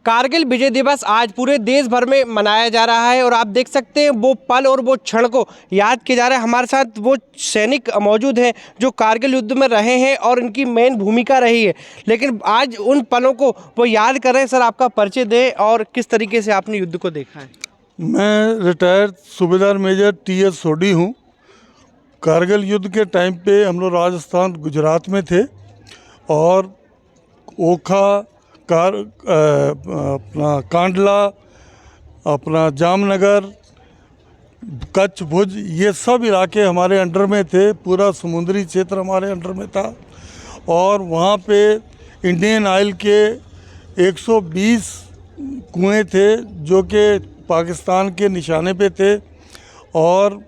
कारगिल विजय दिवस आज पूरे देश भर में मनाया जा रहा है और आप देख सकते हैं वो पल और वो क्षण को याद किया जा रहा है। हमारे साथ वो सैनिक मौजूद हैं जो कारगिल युद्ध में रहे हैं और इनकी मेन भूमिका रही है, लेकिन आज उन पलों को वो याद कर रहे हैं। सर, आपका परिचय दें और किस तरीके से आपने युद्ध को देखा है। मैं रिटायर्ड सूबेदार मेजर टी.एस. सोडी हूँ। कारगिल युद्ध के टाइम पे हम लोग राजस्थान गुजरात में थे और ओखा अपना कांडला, अपना जामनगर, कच्छ, भुज, ये सब इलाके हमारे अंडर में थे। पूरा समुद्री क्षेत्र हमारे अंडर में था और वहाँ पे इंडियन ऑयल के 120 कुएँ थे जो कि पाकिस्तान के निशाने पे थे और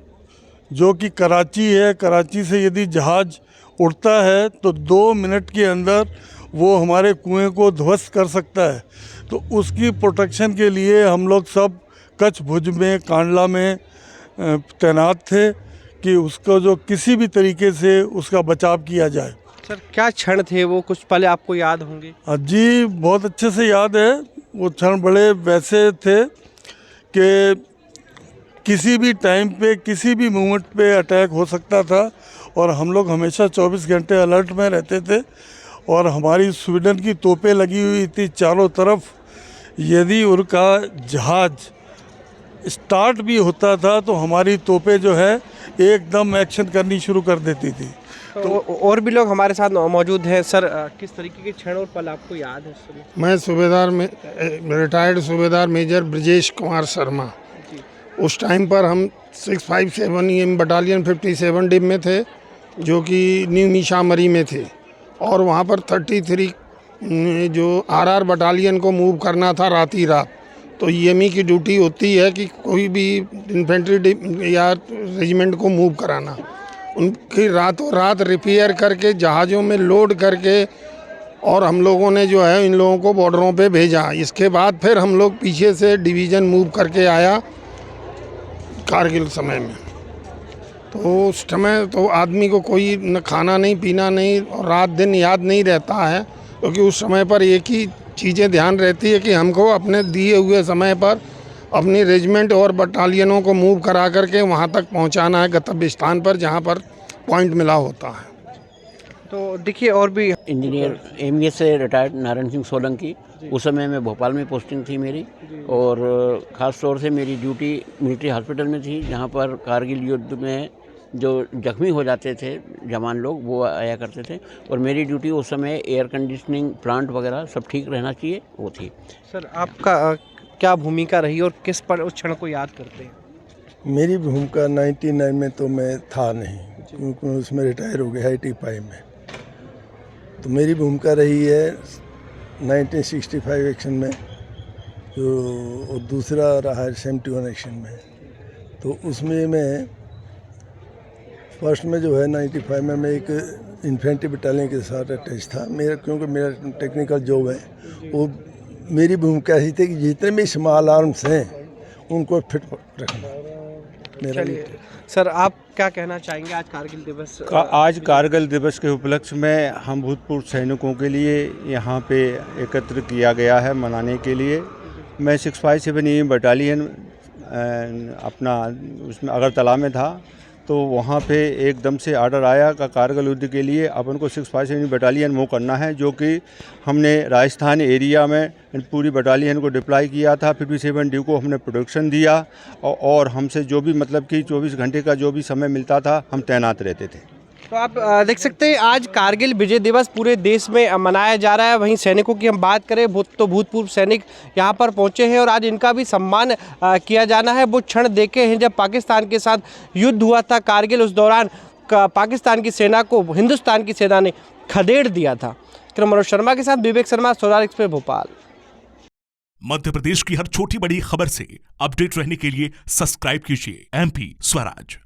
जो कि कराची है, कराची से यदि जहाज़ उड़ता है तो 2 मिनट के अंदर वो हमारे कुएं को ध्वस्त कर सकता है। तो उसकी प्रोटेक्शन के लिए हम लोग सब कच्छ, भुज में, कांडला में तैनात थे कि उसको जो किसी भी तरीके से उसका बचाव किया जाए। सर, क्या क्षण थे वो, कुछ पल आपको याद होंगे? जी, बहुत अच्छे से याद है। वो क्षण बड़े वैसे थे कि किसी भी टाइम पे, किसी भी मोमेंट पे अटैक हो सकता था और हम लोग हमेशा 24 घंटे अलर्ट में रहते थे और हमारी स्वीडन की तोपें लगी हुई थी चारों तरफ। यदि उनका जहाज़ स्टार्ट भी होता था तो हमारी तोपें जो है एकदम एक्शन करनी शुरू कर देती थी। तो और भी लोग हमारे साथ मौजूद हैं। सर, किस तरीके के क्षण और पल आपको याद है? मैं सूबेदार में रिटायर्ड सूबेदार मेजर ब्रजेश कुमार शर्मा। उस टाइम पर हम 657 बटालियन 57 डिब में थे जो कि न्यू मीशामरी में थे और वहाँ पर 33 जो आरआर बटालियन को मूव करना था रात ही रात। तो ईएमई की ड्यूटी होती है कि कोई भी इन्फेंट्री या रेजिमेंट को मूव कराना, उनकी रातों रात रिपेयर करके जहाज़ों में लोड करके और हम लोगों ने जो है इन लोगों को बॉर्डरों पे भेजा। इसके बाद फिर हम लोग पीछे से डिवीज़न मूव करके आया कारगिल समय में। तो उस समय तो आदमी को कोई न खाना नहीं, पीना नहीं और रात दिन याद नहीं रहता है, क्योंकि उस समय पर एक ही चीज़ें ध्यान रहती है कि हमको अपने दिए हुए समय पर अपनी रेजिमेंट और बटालियनों को मूव करा करके वहाँ तक पहुँचाना है गंतव्य स्थान पर जहाँ पर पॉइंट मिला होता है। तो देखिए, और भी इंजीनियर एमईएस से रिटायर्ड नारायण सिंह सोलंकी। उस समय मैं भोपाल में पोस्टिंग थी मेरी और ख़ास तौर से मेरी ड्यूटी मिलिट्री हॉस्पिटल में थी जहाँ पर कारगिल युद्ध में जो जख्मी हो जाते थे जवान लोग वो आया करते थे और मेरी ड्यूटी उस समय एयर कंडीशनिंग प्लांट वगैरह सब ठीक रहना चाहिए वो थी। सर, आपका क्या भूमिका रही और किस पर उस क्षण को याद करते हैं? मेरी भूमिका 99 में तो मैं था नहीं, क्योंकि उसमें रिटायर हो गया 85 में। तो मेरी भूमिका रही है 1965 एक्शन में जो, और दूसरा रहा है 71 एक्शन में। तो उसमें मैं फर्स्ट में जो है 95 में मैं एक इन्फेंट्री बटालियन के साथ अटैच था। क्योंकि मेरा टेक्निकल जॉब है, वो मेरी भूमिका ही थी कि जितने भी स्मॉल आर्म्स हैं उनको फिट रखना मेरा। सर, आप क्या कहना चाहेंगे आज कारगिल दिवस? आज कारगिल दिवस के उपलक्ष्य में हम भूतपूर्व सैनिकों के लिए यहाँ पे एकत्र किया गया है मनाने के लिए। मैं 657 बटालियन अपना उसमें अगरतला में था, तो वहाँ पे एकदम से ऑर्डर आया कि कारगिल युद्ध के लिए अपन को 657 बटालियन मूव करना है, जो कि हमने राजस्थान एरिया में पूरी बटालियन को डिप्लॉय किया था। 57 डी को हमने प्रोडक्शन दिया और हमसे जो भी मतलब कि 24 घंटे का जो भी समय मिलता था हम तैनात रहते थे। तो आप देख सकते हैं आज कारगिल विजय दिवस पूरे देश में मनाया जा रहा है। वहीं सैनिकों की हम बात करें तो भूतपूर्व सैनिक यहाँ पर पहुँचे हैं और आज इनका भी सम्मान किया जाना है। वो क्षण देखे हैं जब पाकिस्तान के साथ युद्ध हुआ था कारगिल। उस दौरान पाकिस्तान की सेना को हिंदुस्तान की सेना ने खदेड़ दिया था। मनोज शर्मा के साथ विवेक शर्मा, स्वराज एक्सप्रेस, भोपाल। मध्य प्रदेश की हर छोटी बड़ी खबर से अपडेट रहने के लिए सब्सक्राइब कीजिए MP स्वराज।